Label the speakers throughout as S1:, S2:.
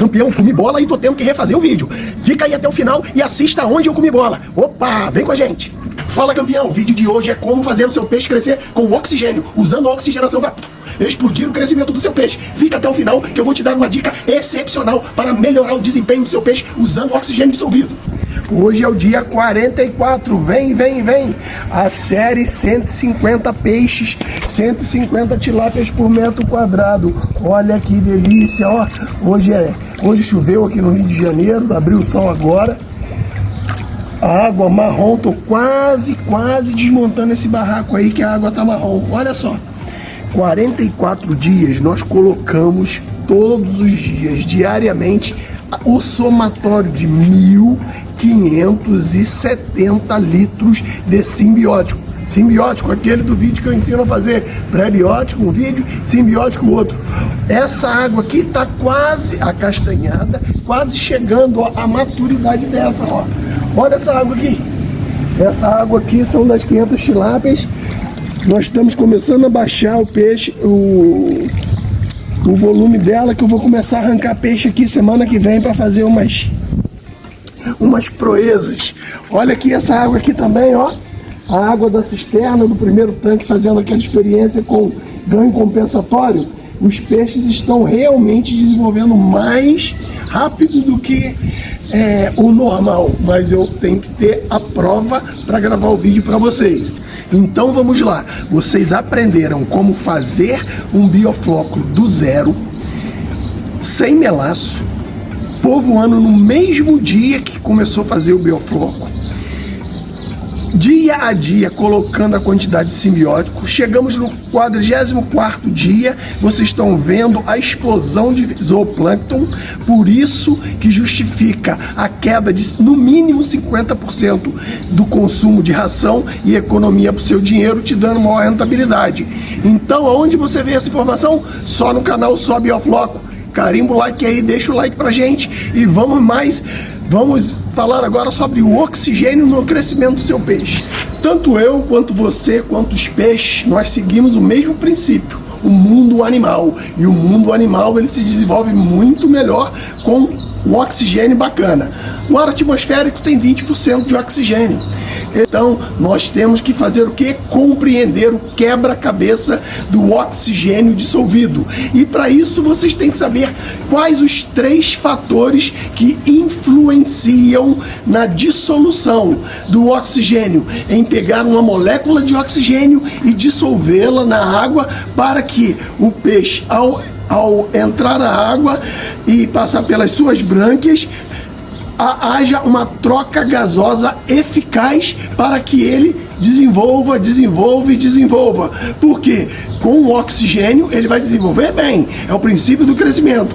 S1: campeão, comi bola e tô tendo que refazer o vídeo. Fica aí até o final e assista onde eu comi bola. Opa, vem com a gente. Fala, campeão, o vídeo de hoje é como fazer o seu peixe crescer com oxigênio, usando a oxigenação para explodir o crescimento do seu peixe. Fica até o final que eu vou te dar uma dica excepcional para melhorar o desempenho do seu peixe usando oxigênio dissolvido. Hoje é o dia 44, vem, a série 150 peixes, 150 tilápias por metro quadrado. Olha que delícia, ó. Hoje choveu aqui no Rio de Janeiro, abriu o sol agora. A água marrom, tô quase desmontando esse barraco aí que a água tá marrom. Olha só, 44 dias nós colocamos todos os dias, diariamente, o somatório de 1.570 litros de simbiótico. Simbiótico, aquele do vídeo que eu ensino a fazer. Pré-biótico, um vídeo, simbiótico, outro. Essa água aqui tá quase acastanhada, quase chegando à maturidade dessa, ó. Olha essa água aqui. Essa água aqui são das 500 tilápias. Nós estamos começando a baixar o peixe, o volume dela, que eu vou começar a arrancar peixe aqui semana que vem para fazer umas proezas. Olha aqui essa água aqui também, ó. A água da cisterna do primeiro tanque, fazendo aquela experiência com ganho compensatório. Os peixes estão realmente desenvolvendo mais rápido do que o normal, mas eu tenho que ter a prova para gravar o vídeo para vocês. Então vamos lá, vocês aprenderam como fazer um biofloco do zero, sem melaço, povoando no mesmo dia que começou a fazer o biofloco, dia a dia colocando a quantidade de simbiótico. Chegamos no 44º dia, vocês estão vendo a explosão de zooplâncton, por isso que justifica a queda de no mínimo 50% do consumo de ração e economia para o seu dinheiro, te dando maior rentabilidade. Então, aonde você vê essa informação? Só no canal Só Biofloco. Carimba o like aí, deixa o like pra gente e vamos falar agora sobre o oxigênio no crescimento do seu peixe. Tanto eu, quanto você, quanto os peixes, nós seguimos o mesmo princípio, o mundo animal. E o mundo animal, ele se desenvolve muito melhor com o oxigênio bacana. O ar atmosférico tem 20% de oxigênio. Então, nós temos que fazer o quê? Compreender o quebra-cabeça do oxigênio dissolvido. E para isso, vocês têm que saber quais os 3 fatores que influenciam na dissolução do oxigênio, em pegar uma molécula de oxigênio e dissolvê-la na água, para que o peixe, ao entrar na água e passar pelas suas brânquias, haja uma troca gasosa eficaz para que ele desenvolva. Porque com o oxigênio ele vai desenvolver bem. É o princípio do crescimento.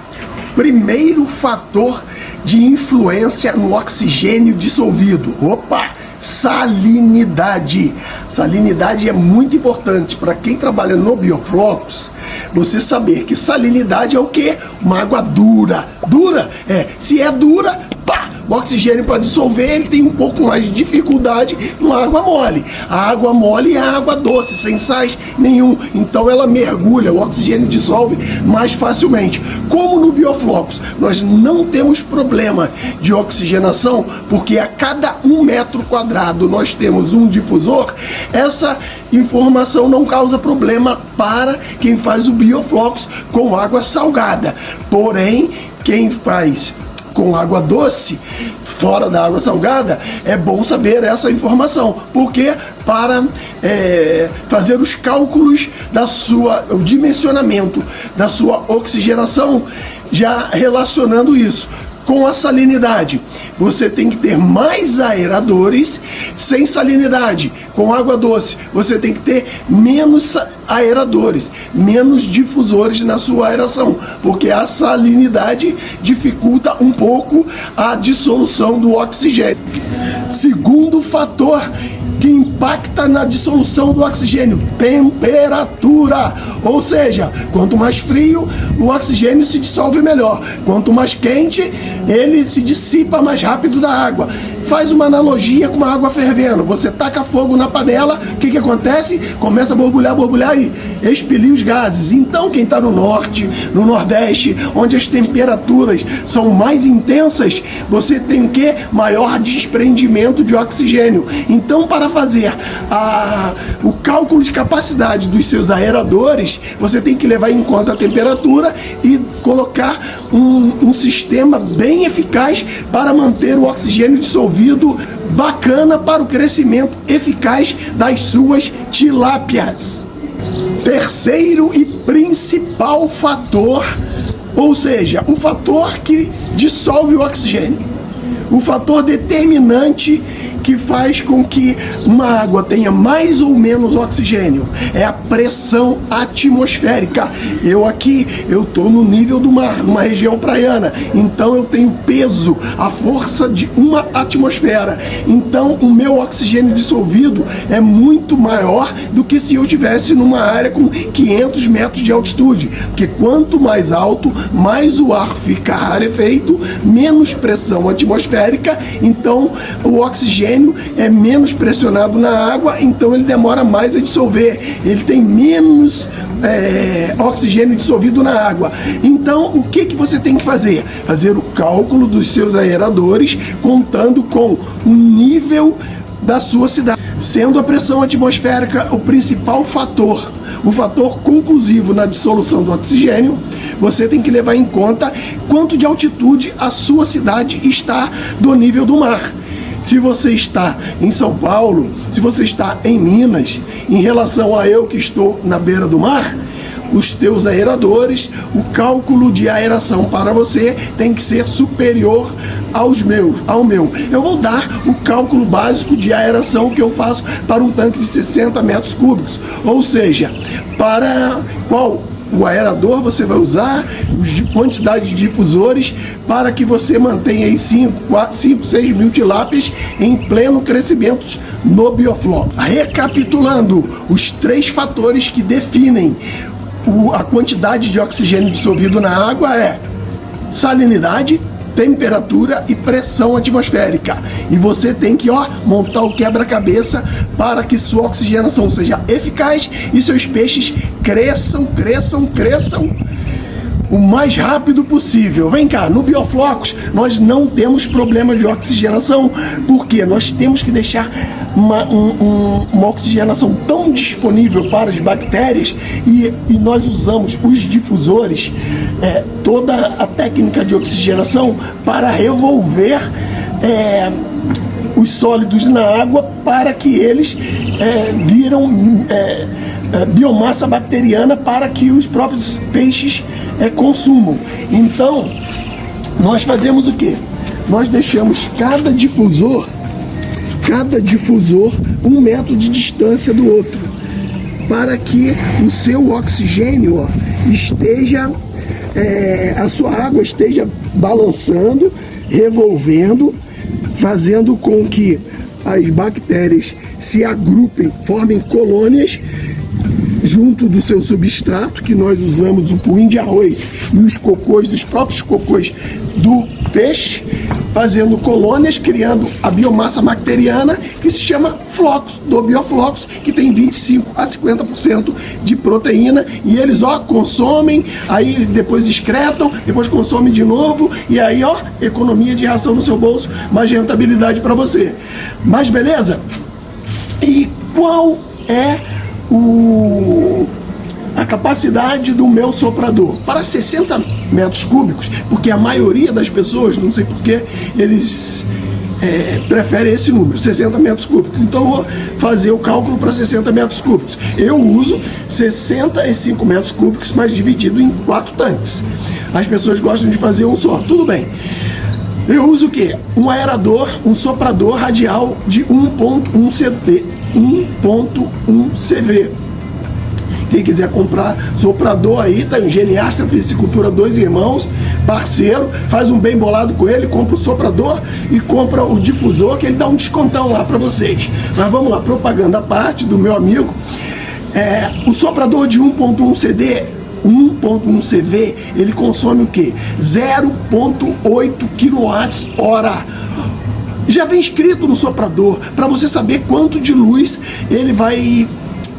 S1: Primeiro fator de influência no oxigênio dissolvido. Salinidade. Salinidade é muito importante para quem trabalha no bioflocos. Você saber que salinidade é o quê? Uma água dura. Se é dura, o oxigênio para dissolver, ele tem um pouco mais de dificuldade numa água mole. A água mole é a água doce, sem sais nenhum. Então ela mergulha, o oxigênio dissolve mais facilmente. Como no bioflocos, nós não temos problema de oxigenação, porque a cada 1 metro quadrado nós temos um difusor, essa informação não causa problema para quem faz o bioflocos com água salgada. Porém, quem faz com água doce, fora da água salgada, é bom saber essa informação, porque para fazer os cálculos o dimensionamento da sua oxigenação, já relacionando isso com a salinidade. Você tem que ter mais aeradores. Sem salinidade, com água doce, você tem que ter menos aeradores, menos difusores na sua aeração, porque a salinidade dificulta um pouco a dissolução do oxigênio. Segundo fator que impacta na dissolução do oxigênio, temperatura. Ou seja, quanto mais frio, o oxigênio se dissolve melhor. Quanto mais quente, ele se dissipa mais rápido da água. Faz uma analogia com uma água fervendo. Você taca fogo na panela, o que acontece? Começa a borbulhar e expelir os gases. Então, quem está no norte, no nordeste, onde as temperaturas são mais intensas, você tem o quê? Maior desprendimento de oxigênio. Então, para fazer o cálculo de capacidade dos seus aeradores, você tem que levar em conta a temperatura e colocar um sistema bem eficaz para manter o oxigênio dissolvido bacana para o crescimento eficaz das suas tilápias. Terceiro e principal fator, ou seja, o fator que dissolve o oxigênio, o fator determinante que faz com que uma água tenha mais ou menos oxigênio, é a pressão atmosférica. Eu estou no nível do mar, numa região praiana, então eu tenho peso, a força de uma atmosfera. Então o meu oxigênio dissolvido é muito maior do que se eu estivesse numa área com 500 metros de altitude, porque quanto mais alto, mais o ar fica rarefeito, menos pressão atmosférica, então o oxigênio é menos pressionado na água, então ele demora mais a dissolver, ele tem menos oxigênio dissolvido na água. Então o que você tem que fazer? Fazer o cálculo dos seus aeradores contando com o nível da sua cidade, sendo a pressão atmosférica o principal fator, o fator conclusivo na dissolução do oxigênio. Você tem que levar em conta quanto de altitude a sua cidade está do nível do mar. Se você está em São Paulo, se você está em Minas, em relação a eu que estou na beira do mar, os teus aeradores, o cálculo de aeração para você tem que ser superior ao meu. Eu vou dar o cálculo básico de aeração que eu faço para um tanque de 60 metros cúbicos, ou seja, para qual o aerador você vai usar, quantidade de difusores, para que você mantenha aí 5, 6 mil tilápias em pleno crescimento no biofloco. Recapitulando, os 3 fatores que definem a quantidade de oxigênio dissolvido na água é salinidade, temperatura e pressão atmosférica. E você tem que montar o quebra-cabeça para que sua oxigenação seja eficaz e seus peixes cresçam o mais rápido possível. Vem cá, no Bioflocos nós não temos problema de oxigenação, porque nós temos que deixar uma oxigenação tão disponível para as bactérias e nós usamos os difusores, toda a técnica de oxigenação para revolver os sólidos na água para que eles viram biomassa bacteriana para que os próprios peixes consumam. Então, nós fazemos o quê? Nós deixamos cada difusor 1 metro de distância do outro, para que o seu oxigênio esteja, a sua água esteja balançando, revolvendo, fazendo com que as bactérias se agrupem, formem colônias junto do seu substrato, que nós usamos o puim de arroz e os cocôs, os próprios cocôs do peixe, fazendo colônias, criando a biomassa bacteriana, que se chama flocos, do bioflocos, que tem 25 a 50% de proteína, e eles consomem, aí depois excretam, depois consomem de novo, e aí economia de ração no seu bolso, mais rentabilidade para você. Mas beleza? E qual é a capacidade do meu soprador? Para 60 metros cúbicos, porque a maioria das pessoas, não sei porquê, eles preferem esse número, 60 metros cúbicos. Então eu vou fazer o cálculo para 60 metros cúbicos. Eu uso 65 metros cúbicos, mas dividido em 4 tanques. As pessoas gostam de fazer um só, tudo bem. Eu uso o quê? Um aerador, um soprador radial de 1.1 CV. Quem quiser comprar soprador aí, tá em Geniastra Piscicultura, 2 irmãos, parceiro, faz um bem bolado com ele, compra o soprador e compra o difusor, que ele dá um descontão lá para vocês. Mas vamos lá, propaganda à parte do meu amigo. O soprador de 1.1 CV, ele consome o quê? 0.8 kWh. Já vem escrito no soprador, para você saber quanto de luz ele vai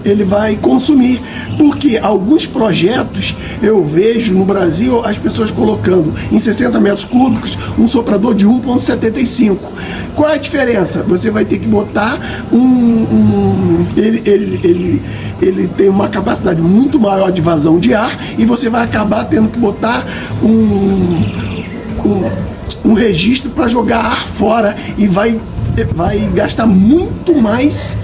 S1: ele vai consumir, porque alguns projetos eu vejo no Brasil as pessoas colocando em 60 metros cúbicos um soprador de 1,75. Qual é a diferença? Você vai ter que botar ele tem uma capacidade muito maior de vazão de ar e você vai acabar tendo que botar um registro para jogar ar fora e vai gastar muito mais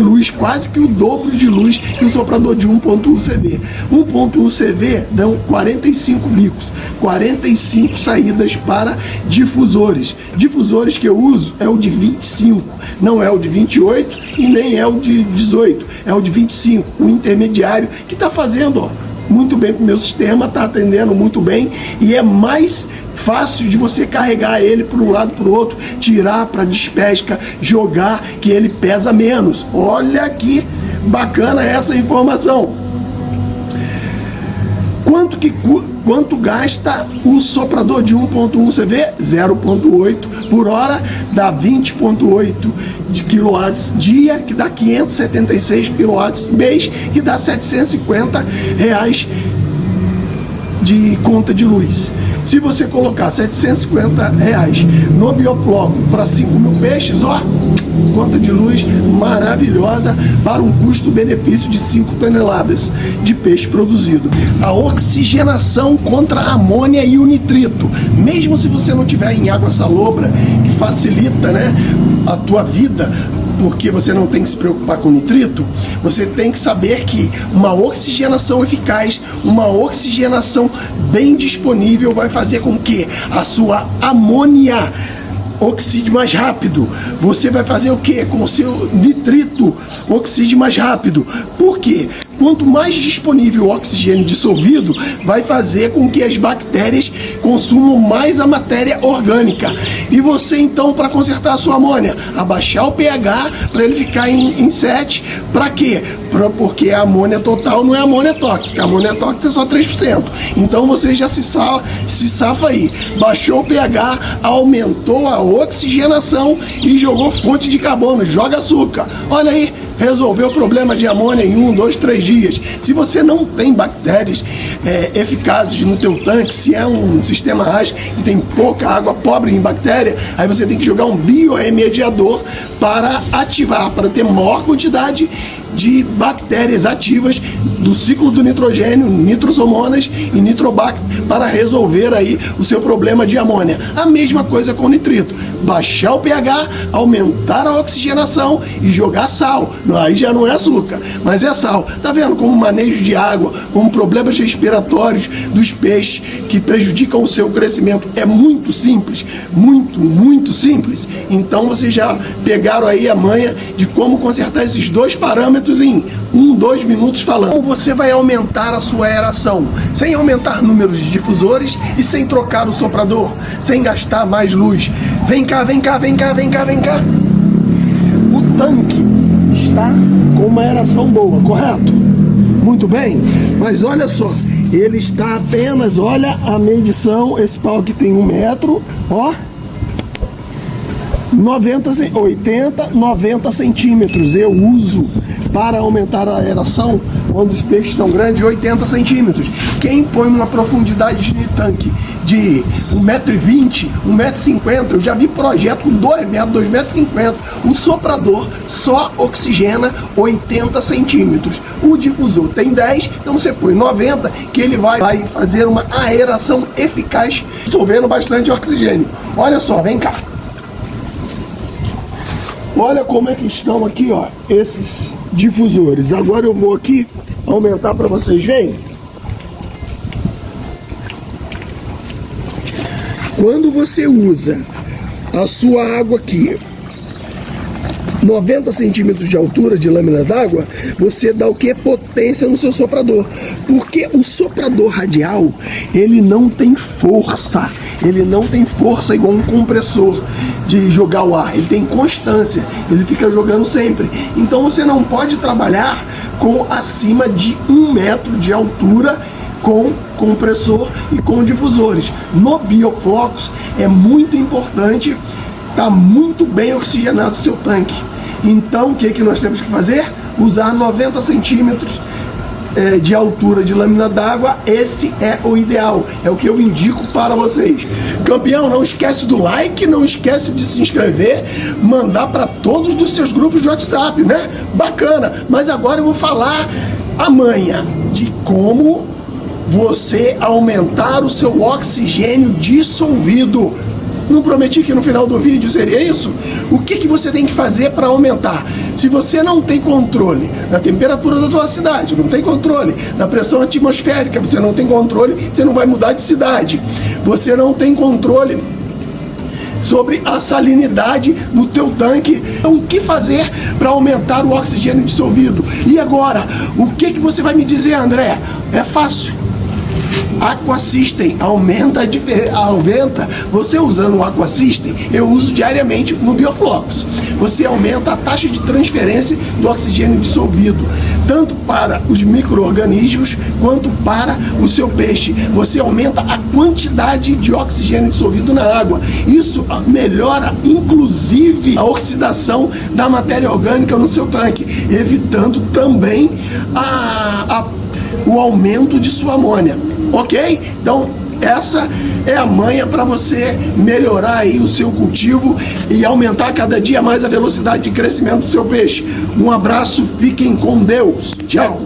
S1: luz, quase que o dobro de luz que o soprador de 1.1 CV. 1.1 CV dão 45 bicos, 45 saídas para difusores. Difusores que eu uso é o de 25, não é o de 28 e nem é o de 18, é o de 25, o intermediário que está fazendo muito bem para o meu sistema, está atendendo muito bem e é mais fácil de você carregar ele para um lado para o outro, tirar para despesca, jogar, que ele pesa menos. Olha que bacana essa informação. Quanto gasta o soprador de 1.1 CV? 0.8 por hora, dá 20.8 de kW dia, que dá 576 kW mês, que dá R$750 de conta de luz. Se você colocar R$750 no biofloco para 5 mil peixes, ó, conta de luz maravilhosa para um custo-benefício de 5 toneladas de peixe produzido. A oxigenação contra a amônia e o nitrito, mesmo se você não tiver em água salobra, que facilita, né, a tua vida, porque você não tem que se preocupar com nitrito, você tem que saber que uma oxigenação eficaz, uma oxigenação bem disponível vai fazer com que a sua amônia oxide mais rápido. Você vai fazer o que? Com o seu nitrito oxide mais rápido. Por quê? Quanto mais disponível o oxigênio dissolvido, vai fazer com que as bactérias consumam mais a matéria orgânica. E você, então, para consertar a sua amônia, abaixar o pH para ele ficar em 7. Para quê? Porque a amônia total não é amônia tóxica. A amônia tóxica é só 3%. Então você já se safa aí. Baixou o pH, aumentou a oxigenação e jogou fonte de carbono, joga açúcar. Olha aí, resolveu o problema de amônia em 1, 2, 3 dias. Se você não tem bactérias eficazes no teu tanque, se é um sistema RAS que tem pouca água, pobre em bactéria, aí você tem que jogar um biorremediador para ativar, para ter maior quantidade de bactérias ativas do ciclo do nitrogênio, nitrosomonas e nitrobacter, para resolver aí o seu problema de amônia. A mesma coisa com o nitrito. Baixar o pH, aumentar a oxigenação e jogar sal. Aí já não é açúcar, mas é sal. Tá vendo como o manejo de água, como problemas respiratórios dos peixes que prejudicam o seu crescimento é muito simples, muito simples. Então vocês já pegaram aí a manha de como consertar esses dois parâmetros em 1, 2 minutos falando. Como você vai aumentar a sua aeração sem aumentar números de difusores e sem trocar o soprador, sem gastar mais luz. Vem cá. O tanque está com uma aeração boa, correto? Muito bem, mas olha só, ele está apenas, olha a medição, esse pau aqui tem 1 metro, ó, 90 centímetros. Eu uso para aumentar a aeração, quando os peixes estão grandes, 80 centímetros. Quem põe uma profundidade de tanque de 1,20 m, 1,50 m, eu já vi projeto com 2 metros, 2,50 m, o soprador só oxigena 80 centímetros. O difusor tem 10, então você põe 90, que ele vai fazer uma aeração eficaz, dissolvendo bastante oxigênio. Olha só, vem cá. Olha como é que estão aqui, ó, esses difusores. Agora eu vou aqui aumentar para vocês verem. Quando você usa a sua água aqui, 90 centímetros de altura de lâmina d'água, você dá o que? Potência no seu soprador. Porque o soprador radial, ele não tem força. Ele não tem força igual um compressor de jogar o ar. Ele tem constância. Ele fica jogando sempre. Então você não pode trabalhar com acima de 1 metro de altura com compressor e com difusores. No bioflocos é muito importante estar muito bem oxigenado o seu tanque. Então o que nós temos que fazer? usar 90 centímetros de altura de lâmina d'água. Esse é o ideal, é o que eu indico para vocês. Campeão, não esquece do like, não esquece de se inscrever, mandar para todos dos seus grupos de WhatsApp, né? Bacana, mas agora eu vou falar a manha de como você aumentar o seu oxigênio dissolvido. Não prometi que no final do vídeo seria isso? O que você tem que fazer para aumentar? Se você não tem controle na temperatura da sua cidade, não tem controle na pressão atmosférica, você não tem controle, você não vai mudar de cidade. Você não tem controle sobre a salinidade no teu tanque. Então, o que fazer para aumentar o oxigênio dissolvido? E agora, o que você vai me dizer, André? É fácil. Aqua System aumenta. Você usando o Aqua System, eu uso diariamente no Bioflocos. Você aumenta a taxa de transferência do oxigênio dissolvido, tanto para os micro-organismos quanto para o seu peixe. Você aumenta a quantidade de oxigênio dissolvido na água. Isso melhora, inclusive, a oxidação da matéria orgânica no seu tanque, evitando também o aumento de sua amônia. Ok? Então, essa é a manha para você melhorar aí o seu cultivo e aumentar cada dia mais a velocidade de crescimento do seu peixe. Um abraço, fiquem com Deus. Tchau.